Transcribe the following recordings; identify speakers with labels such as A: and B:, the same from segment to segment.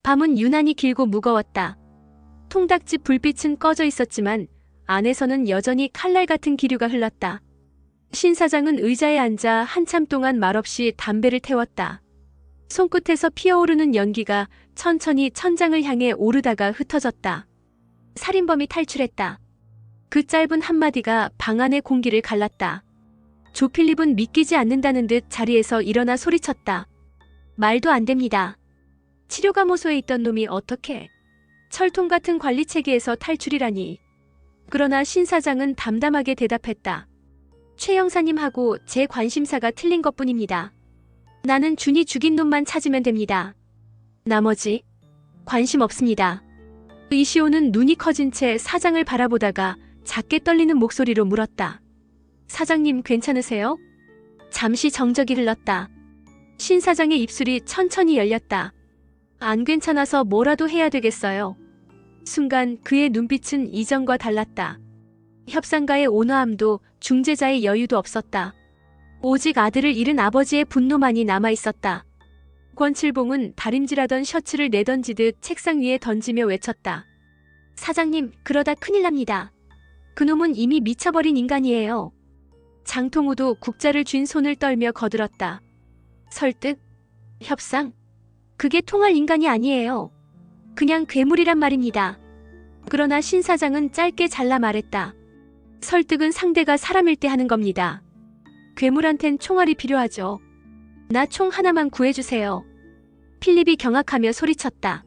A: 밤은 유난히 길고 무거웠다. 통닭집 불빛은 꺼져 있었지만 안에서는 여전히 칼날 같은 기류가 흘렀다. 신 사장은 의자에 앉아 한참 동안 말없이 담배를 태웠다. 손끝에서 피어오르는 연기가 천천히 천장을 향해 오르다가 흩어졌다. 살인범이 탈출했다. 그 짧은 한마디가 방 안의 공기를 갈랐다. 조필립은 믿기지 않는다는 듯 자리에서 일어나 소리쳤다. 말도 안 됩니다. 치료감호소에 있던 놈이 어떻게 철통 같은 관리체계에서 탈출이라니. 그러나 신 사장은 담담하게 대답했다. 최 형사님하고 제 관심사가 틀린 것뿐입니다. 나는 준이 죽인 놈만 찾으면 됩니다. 나머지 관심 없습니다. 이시오는 눈이 커진 채 사장을 바라보다가 작게 떨리는 목소리로 물었다. 사장님 괜찮으세요? 잠시 정적이 흘렀다. 신 사장의 입술이 천천히 열렸다. 안 괜찮아서 뭐라도 해야 되겠어요. 순간 그의 눈빛은 이전과 달랐다. 협상가의 온화함도 중재자의 여유도 없었다. 오직 아들을 잃은 아버지의 분노만이 남아있었다. 권칠봉은 다림질하던 셔츠를 내던지듯 책상 위에 던지며 외쳤다. 사장님, 그러다 큰일 납니다. 그놈은 이미 미쳐버린 인간이에요. 장통우도 국자를 쥔 손을 떨며 거들었다. 설득? 협상? 그게 통할 인간이 아니에요. 그냥 괴물이란 말입니다. 그러나 신 사장은 짧게 잘라 말했다. 설득은 상대가 사람일 때 하는 겁니다. 괴물한텐 총알이 필요하죠. 나 총 하나만 구해주세요. 필립이 경악하며 소리쳤다.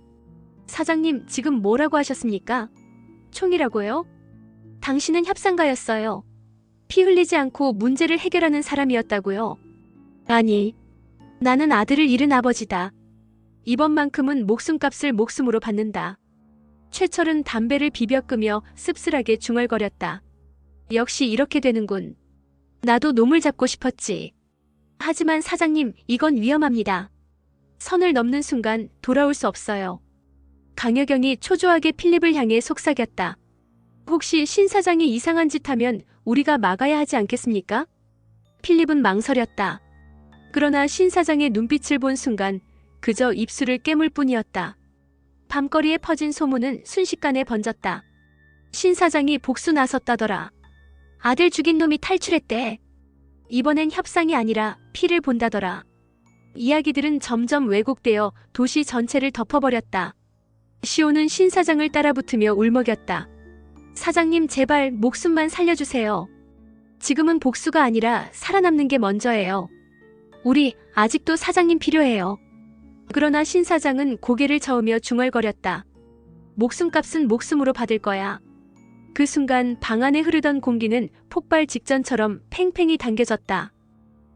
A: 사장님, 지금 뭐라고 하셨습니까? 총이라고요? 당신은 협상가였어요. 피 흘리지 않고 문제를 해결하는 사람이었다고요. 아니, 나는 아들을 잃은 아버지다. 이번만큼은 목숨값을 목숨으로 받는다. 최철은 담배를 비벼 끄며 씁쓸하게 중얼거렸다. 역시 이렇게 되는군. 나도 놈을 잡고 싶었지. 하지만 사장님, 이건 위험합니다. 선을 넘는 순간 돌아올 수 없어요. 강여경이 초조하게 필립을 향해 속삭였다. 혹시 신 사장이 이상한 짓 하면 우리가 막아야 하지 않겠습니까? 필립은 망설였다. 그러나 신 사장의 눈빛을 본 순간 그저 입술을 깨물 뿐이었다. 밤거리에 퍼진 소문은 순식간에 번졌다. 신 사장이 복수 나섰다더라. 아들 죽인 놈이 탈출했대. 이번엔 협상이 아니라 피를 본다더라. 이야기들은 점점 왜곡되어 도시 전체를 덮어버렸다. 시오는 신 사장을 따라붙으며 울먹였다. 사장님, 제발 목숨만 살려주세요. 지금은 복수가 아니라 살아남는 게 먼저예요. 우리 아직도 사장님 필요해요. 그러나 신 사장은 고개를 저으며 중얼거렸다. 목숨값은 목숨으로 받을 거야. 그 순간 방 안에 흐르던 공기는 폭발 직전처럼 팽팽히 당겨졌다.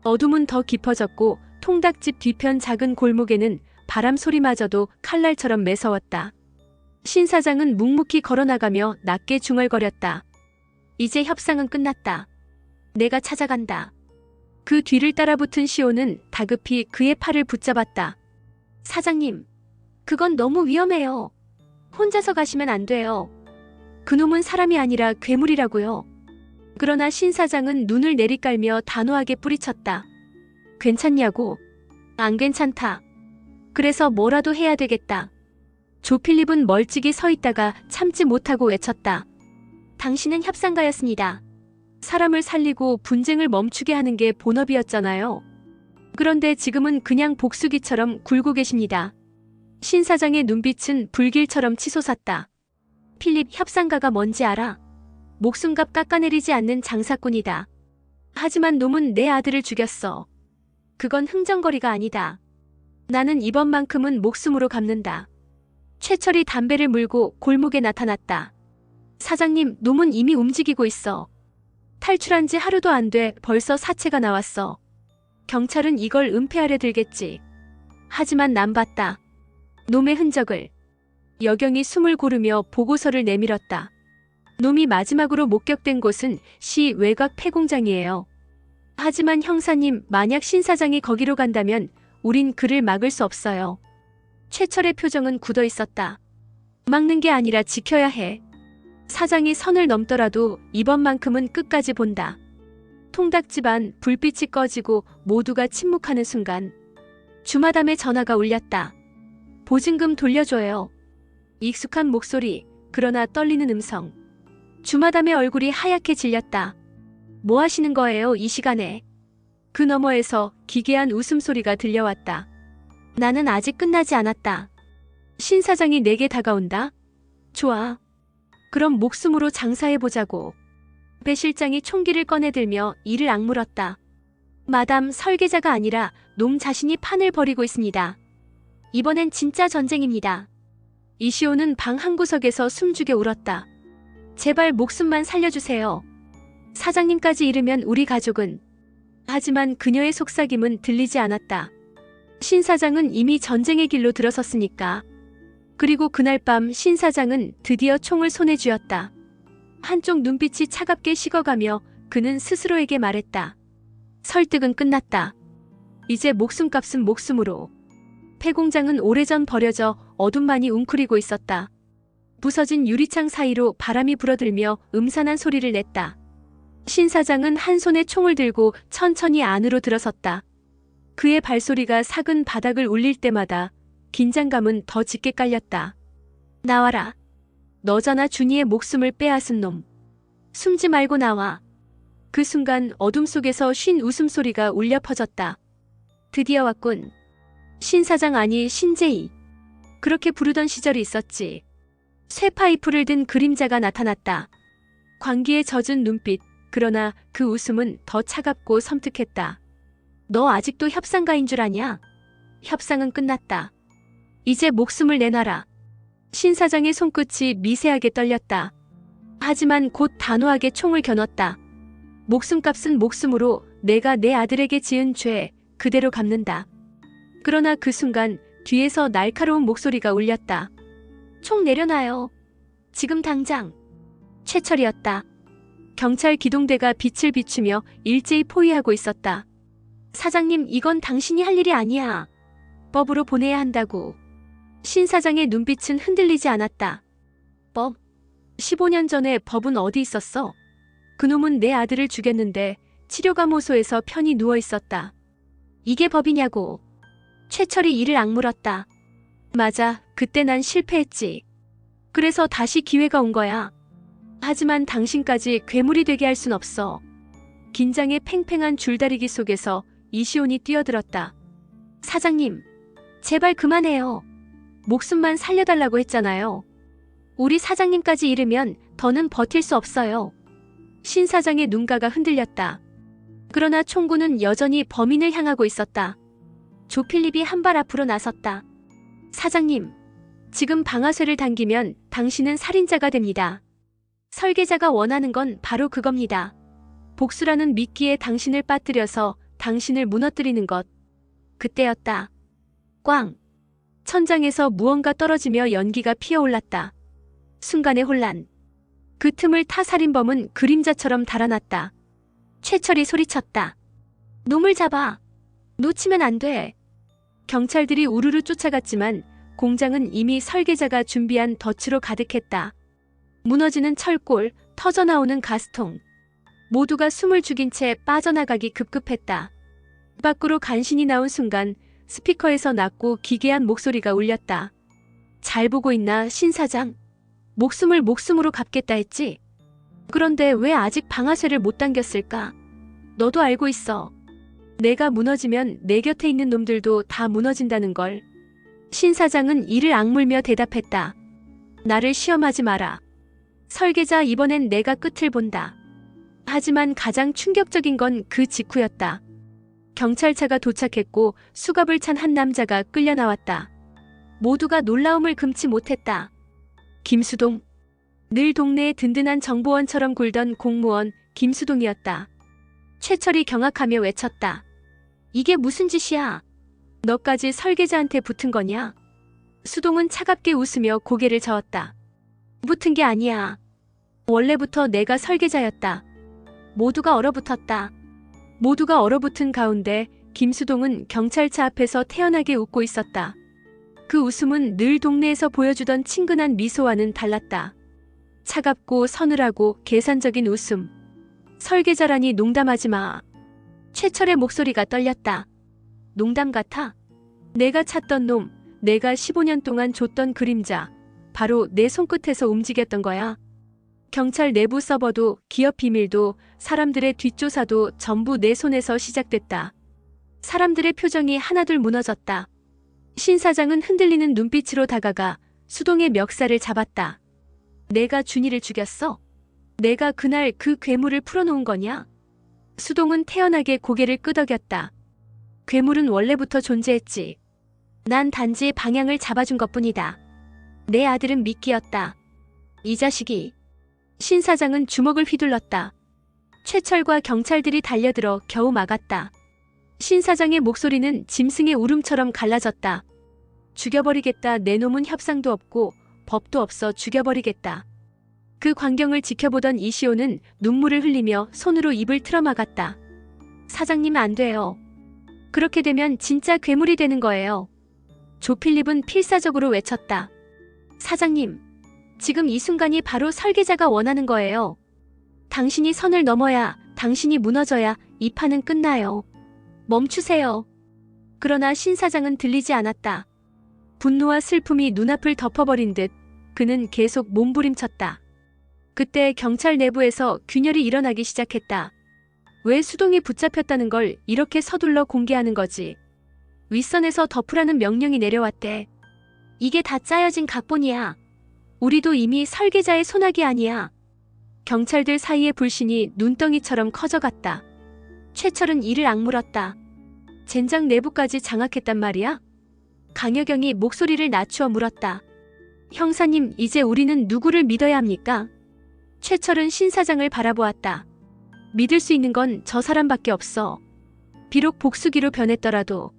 A: 어둠은 더 깊어졌고 통닭집 뒤편 작은 골목에는 바람 소리마저도 칼날처럼 매서웠다. 신 사장은 묵묵히 걸어나가며 낮게 중얼거렸다. 이제 협상은 끝났다. 내가 찾아간다. 그 뒤를 따라붙은 시오는 다급히 그의 팔을 붙잡았다. 사장님, 그건 너무 위험해요. 혼자서 가시면 안 돼요. 그놈은 사람이 아니라 괴물이라고요. 그러나 신 사장은 눈을 내리깔며 단호하게 뿌리쳤다. 괜찮냐고? 안 괜찮다. 그래서 뭐라도 해야 되겠다. 조필립은 멀찍이 서 있다가 참지 못하고 외쳤다. 당신은 협상가였습니다. 사람을 살리고 분쟁을 멈추게 하는 게 본업이었잖아요. 그런데 지금은 그냥 복수기처럼 굴고 계십니다. 신 사장의 눈빛은 불길처럼 치솟았다. 필립, 협상가가 뭔지 알아? 목숨값 깎아내리지 않는 장사꾼이다. 하지만 놈은 내 아들을 죽였어. 그건 흥정거리가 아니다. 나는 이번만큼은 목숨으로 갚는다. 최철이 담배를 물고 골목에 나타났다. 사장님, 놈은 이미 움직이고 있어. 탈출한 지 하루도 안 돼 벌써 사체가 나왔어. 경찰은 이걸 은폐하려 들겠지. 하지만 난 봤다. 놈의 흔적을. 여경이 숨을 고르며 보고서를 내밀었다. 놈이 마지막으로 목격된 곳은 시 외곽 폐공장이에요. 하지만 형사님, 만약 신 사장이 거기로 간다면 우린 그를 막을 수 없어요. 최철의 표정은 굳어 있었다. 막는 게 아니라 지켜야 해. 사장이 선을 넘더라도 이번만큼은 끝까지 본다. 통닭집 안 불빛이 꺼지고 모두가 침묵하는 순간 주마담의 전화가 울렸다. 보증금 돌려줘요. 익숙한 목소리, 그러나 떨리는 음성. 주마담의 얼굴이 하얗게 질렸다. 뭐 하시는 거예요, 이 시간에? 그 너머에서 기괴한 웃음소리가 들려왔다. 나는 아직 끝나지 않았다. 신 사장이 내게 다가온다. 좋아. 그럼 목숨으로 장사해보자고. 배 실장이 총기를 꺼내들며 이를 악물었다. 마담, 설계자가 아니라 놈 자신이 판을 벌이고 있습니다. 이번엔 진짜 전쟁입니다. 이시오는 방 한구석에서 숨죽여 울었다. 제발 목숨만 살려주세요. 사장님까지 잃으면 우리 가족은. 하지만 그녀의 속삭임은 들리지 않았다. 신 사장은 이미 전쟁의 길로 들어섰으니까. 그리고 그날 밤 신 사장은 드디어 총을 손에 쥐었다. 한쪽 눈빛이 차갑게 식어가며 그는 스스로에게 말했다. 설득은 끝났다. 이제 목숨값은 목숨으로. 폐공장은 오래전 버려져 어둠만이 웅크리고 있었다. 부서진 유리창 사이로 바람이 불어들며 음산한 소리를 냈다. 신 사장은 한 손에 총을 들고 천천히 안으로 들어섰다. 그의 발소리가 삭은 바닥을 울릴 때마다 긴장감은 더 짙게 깔렸다. 나와라. 너잖아, 준이의 목숨을 빼앗은 놈. 숨지 말고 나와. 그 순간 어둠 속에서 쉰 웃음소리가 울려 퍼졌다. 드디어 왔군. 신 사장, 아니 신재희. 그렇게 부르던 시절이 있었지. 쇠파이프를 든 그림자가 나타났다. 광기에 젖은 눈빛, 그러나 그 웃음은 더 차갑고 섬뜩했다. 너 아직도 협상가인 줄 아냐? 협상은 끝났다. 이제 목숨을 내놔라. 신 사장의 손끝이 미세하게 떨렸다. 하지만 곧 단호하게 총을 겨눴다. 목숨값은 목숨으로 내가 내 아들에게 지은 죄 그대로 갚는다. 그러나 그 순간 뒤에서 날카로운 목소리가 울렸다. 총 내려놔요. 지금 당장. 최철이었다. 경찰 기동대가 빛을 비추며 일제히 포위하고 있었다. 사장님, 이건 당신이 할 일이 아니야. 법으로 보내야 한다고. 신 사장의 눈빛은 흔들리지 않았다. 법? 15년 전에 법은 어디 있었어? 그놈은 내 아들을 죽였는데 치료감호소에서 편히 누워 있었다. 이게 법이냐고. 최철이 이를 악물었다. 맞아, 그때 난 실패했지. 그래서 다시 기회가 온 거야. 하지만 당신까지 괴물이 되게 할 순 없어. 긴장의 팽팽한 줄다리기 속에서 이시온이 뛰어들었다. 사장님, 제발 그만해요. 목숨만 살려달라고 했잖아요. 우리 사장님까지 잃으면 더는 버틸 수 없어요. 신 사장의 눈가가 흔들렸다. 그러나 총구는 여전히 범인을 향하고 있었다. 조필립이 한 발 앞으로 나섰다. 사장님, 지금 방아쇠를 당기면 당신은 살인자가 됩니다. 설계자가 원하는 건 바로 그겁니다. 복수라는 미끼에 당신을 빠뜨려서 당신을 무너뜨리는 것. 그때였다. 꽝! 천장에서 무언가 떨어지며 연기가 피어올랐다. 순간의 혼란. 그 틈을 타 살인범은 그림자처럼 달아났다. 최철이 소리쳤다. 놈을 잡아! 놓치면 안 돼! 경찰들이 우르르 쫓아갔지만 공장은 이미 설계자가 준비한 덫으로 가득했다. 무너지는 철골, 터져나오는 가스통. 모두가 숨을 죽인 채 빠져나가기 급급했다. 밖으로 간신히 나온 순간 스피커에서 낮고 기괴한 목소리가 울렸다. 잘 보고 있나, 신 사장? 목숨을 목숨으로 갚겠다 했지? 그런데 왜 아직 방아쇠를 못 당겼을까? 너도 알고 있어. 내가 무너지면 내 곁에 있는 놈들도 다 무너진다는 걸. 신 사장은 이를 악물며 대답했다. 나를 시험하지 마라. 설계자, 이번엔 내가 끝을 본다. 하지만 가장 충격적인 건 그 직후였다. 경찰차가 도착했고 수갑을 찬 한 남자가 끌려 나왔다. 모두가 놀라움을 금치 못했다. 김수동. 늘 동네의 든든한 정보원처럼 굴던 공무원 김수동이었다. 최철이 경악하며 외쳤다. 이게 무슨 짓이야? 너까지 설계자한테 붙은 거냐? 수동은 차갑게 웃으며 고개를 저었다. 붙은 게 아니야. 원래부터 내가 설계자였다. 모두가 얼어붙었다. 모두가 얼어붙은 가운데 김수동은 경찰차 앞에서 태연하게 웃고 있었다. 그 웃음은 늘 동네에서 보여주던 친근한 미소와는 달랐다. 차갑고 서늘하고 계산적인 웃음. 설계자라니 농담하지 마. 최철의 목소리가 떨렸다. 농담 같아? 내가 찾던 놈, 내가 15년 동안 줬던 그림자, 바로 내 손끝에서 움직였던 거야. 경찰 내부 서버도 기업 비밀도 사람들의 뒷조사도 전부 내 손에서 시작됐다. 사람들의 표정이 하나둘 무너졌다. 신 사장은 흔들리는 눈빛으로 다가가 수동의 멱살을 잡았다. 내가 준이를 죽였어? 내가 그날 그 괴물을 풀어놓은 거냐? 수동은 태연하게 고개를 끄덕였다. 괴물은 원래부터 존재했지. 난 단지 방향을 잡아준 것뿐이다. 내 아들은 미끼였다. 이 자식이. 신 사장은 주먹을 휘둘렀다. 최철과 경찰들이 달려들어 겨우 막았다. 신 사장의 목소리는 짐승의 울음처럼 갈라졌다. 죽여버리겠다. 내 놈은 협상도 없고 법도 없어. 죽여버리겠다. 그 광경을 지켜보던 이시오는 눈물을 흘리며 손으로 입을 틀어막았다. 사장님 안 돼요. 그렇게 되면 진짜 괴물이 되는 거예요. 조필립은 필사적으로 외쳤다. 사장님, 지금 이 순간이 바로 설계자가 원하는 거예요. 당신이 선을 넘어야, 당신이 무너져야 이 판은 끝나요. 멈추세요. 그러나 신 사장은 들리지 않았다. 분노와 슬픔이 눈앞을 덮어버린 듯 그는 계속 몸부림쳤다. 그때 경찰 내부에서 균열이 일어나기 시작했다. 왜 수동이 붙잡혔다는 걸 이렇게 서둘러 공개하는 거지? 윗선에서 덮으라는 명령이 내려왔대. 이게 다 짜여진 각본이야. 우리도 이미 설계자의 손아귀 아니야. 경찰들 사이의 불신이 눈덩이처럼 커져갔다. 최철은 이를 악물었다. 젠장 내부까지 장악했단 말이야? 강여경이 목소리를 낮추어 물었다. 형사님, 이제 우리는 누구를 믿어야 합니까? 최철은 신 사장을 바라보았다. 믿을 수 있는 건 저 사람밖에 없어. 비록 복수기로 변했더라도.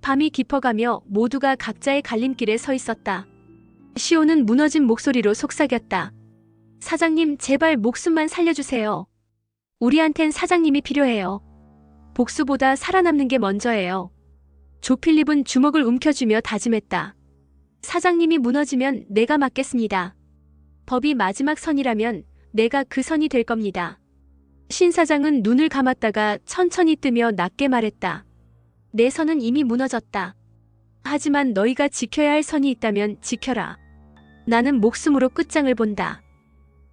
A: 밤이 깊어가며 모두가 각자의 갈림길에 서 있었다. 시오는 무너진 목소리로 속삭였다. 사장님, 제발 목숨만 살려주세요. 우리한텐 사장님이 필요해요. 복수보다 살아남는 게 먼저예요. 조필립은 주먹을 움켜쥐며 다짐했다. 사장님이 무너지면 내가 맡겠습니다. 법이 마지막 선이라면 내가 그 선이 될 겁니다. 신 사장은 눈을 감았다가 천천히 뜨며 낮게 말했다. 내 선은 이미 무너졌다. 하지만 너희가 지켜야 할 선이 있다면 지켜라. 나는 목숨으로 끝장을 본다.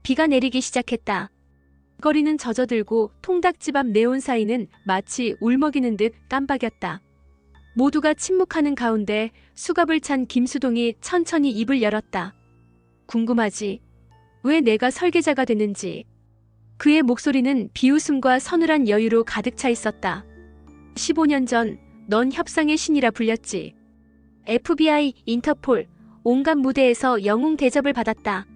A: 비가 내리기 시작했다. 거리는 젖어들고 통닭집 앞 네온사인은 마치 울먹이는 듯 깜박였다. 모두가 침묵하는 가운데 수갑을 찬 김수동이 천천히 입을 열었다. 궁금하지? 왜 내가 설계자가 됐는지. 그의 목소리는 비웃음과 서늘한 여유로 가득 차 있었다. 15년 전 넌 협상의 신이라 불렸지. FBI, 인터폴, 온갖 무대에서 영웅 대접을 받았다.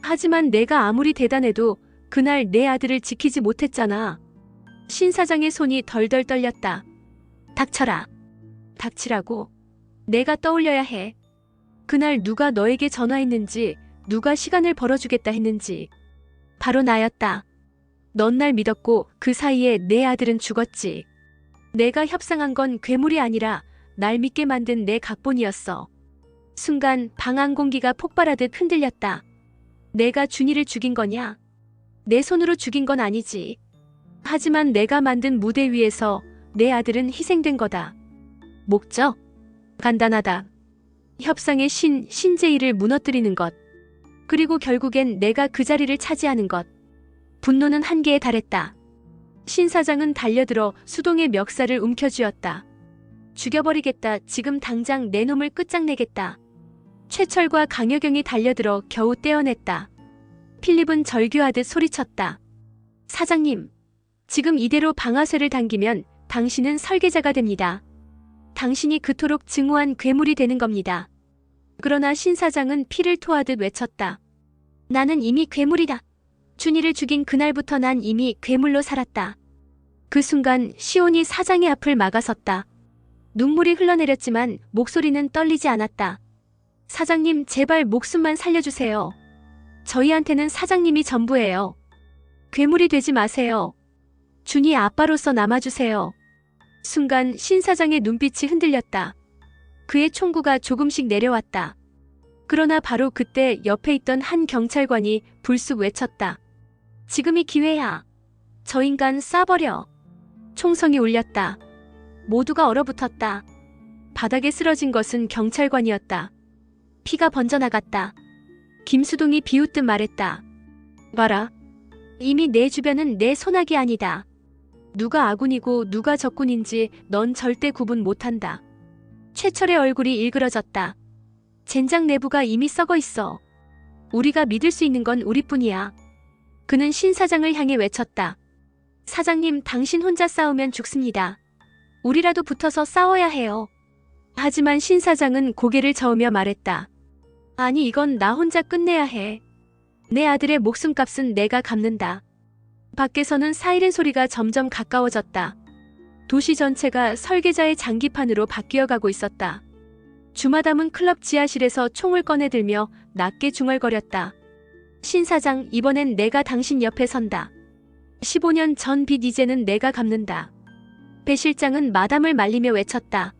A: 하지만 내가 아무리 대단해도 그날 내 아들을 지키지 못했잖아. 신 사장의 손이 덜덜 떨렸다. 닥쳐라. 닥치라고. 내가 떠올려야 해. 그날 누가 너에게 전화했는지, 누가 시간을 벌어주겠다 했는지. 바로 나였다. 넌 날 믿었고 그 사이에 내 아들은 죽었지. 내가 협상한 건 괴물이 아니라 날 믿게 만든 내 각본이었어. 순간 방 안 공기가 폭발하듯 흔들렸다. 내가 준이를 죽인 거냐? 내 손으로 죽인 건 아니지. 하지만 내가 만든 무대 위에서 내 아들은 희생된 거다. 목적? 간단하다. 협상의 신제이를 무너뜨리는 것. 그리고 결국엔 내가 그 자리를 차지하는 것. 분노는 한계에 달했다. 신 사장은 달려들어 수동의 멱살을 움켜쥐었다. 죽여버리겠다. 지금 당장 내 놈을 끝장내겠다. 최철과 강여경이 달려들어 겨우 떼어냈다. 필립은 절규하듯 소리쳤다. 사장님, 지금 이대로 방아쇠를 당기면 당신은 설계자가 됩니다. 당신이 그토록 증오한 괴물이 되는 겁니다. 그러나 신 사장은 피를 토하듯 외쳤다. 나는 이미 괴물이다. 준이를 죽인 그날부터 난 이미 괴물로 살았다. 그 순간 시온이 사장의 앞을 막아섰다. 눈물이 흘러내렸지만 목소리는 떨리지 않았다. 사장님, 제발 목숨만 살려주세요. 저희한테는 사장님이 전부예요. 괴물이 되지 마세요. 준이 아빠로서 남아주세요. 순간 신 사장의 눈빛이 흔들렸다. 그의 총구가 조금씩 내려왔다. 그러나 바로 그때 옆에 있던 한 경찰관이 불쑥 외쳤다. 지금이 기회야. 저 인간 쏴버려. 총성이 울렸다. 모두가 얼어붙었다. 바닥에 쓰러진 것은 경찰관이었다. 피가 번져나갔다. 김수동이 비웃듯 말했다. 봐라. 이미 내 주변은 내 손아귀 아니다. 누가 아군이고 누가 적군인지 넌 절대 구분 못한다. 최철의 얼굴이 일그러졌다. 젠장 내부가 이미 썩어 있어. 우리가 믿을 수 있는 건 우리뿐이야. 그는 신 사장을 향해 외쳤다. 사장님, 당신 혼자 싸우면 죽습니다. 우리라도 붙어서 싸워야 해요. 하지만 신 사장은 고개를 저으며 말했다. 아니, 이건 나 혼자 끝내야 해. 내 아들의 목숨값은 내가 갚는다. 밖에서는 사이렌 소리가 점점 가까워졌다. 도시 전체가 설계자의 장기판으로 바뀌어가고 있었다. 주마담은 클럽 지하실에서 총을 꺼내들며 낮게 중얼거렸다. 신 사장, 이번엔 내가 당신 옆에 선다. 15년 전 빚 이제는 내가 갚는다. 배 실장은 마담을 말리며 외쳤다.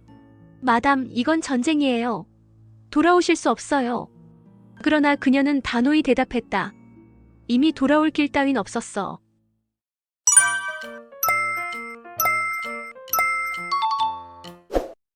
A: 마담, 이건 전쟁이에요. 돌아오실 수 없어요. 그러나 그녀는 단호히 대답했다. 이미 돌아올 길 따윈 없었어.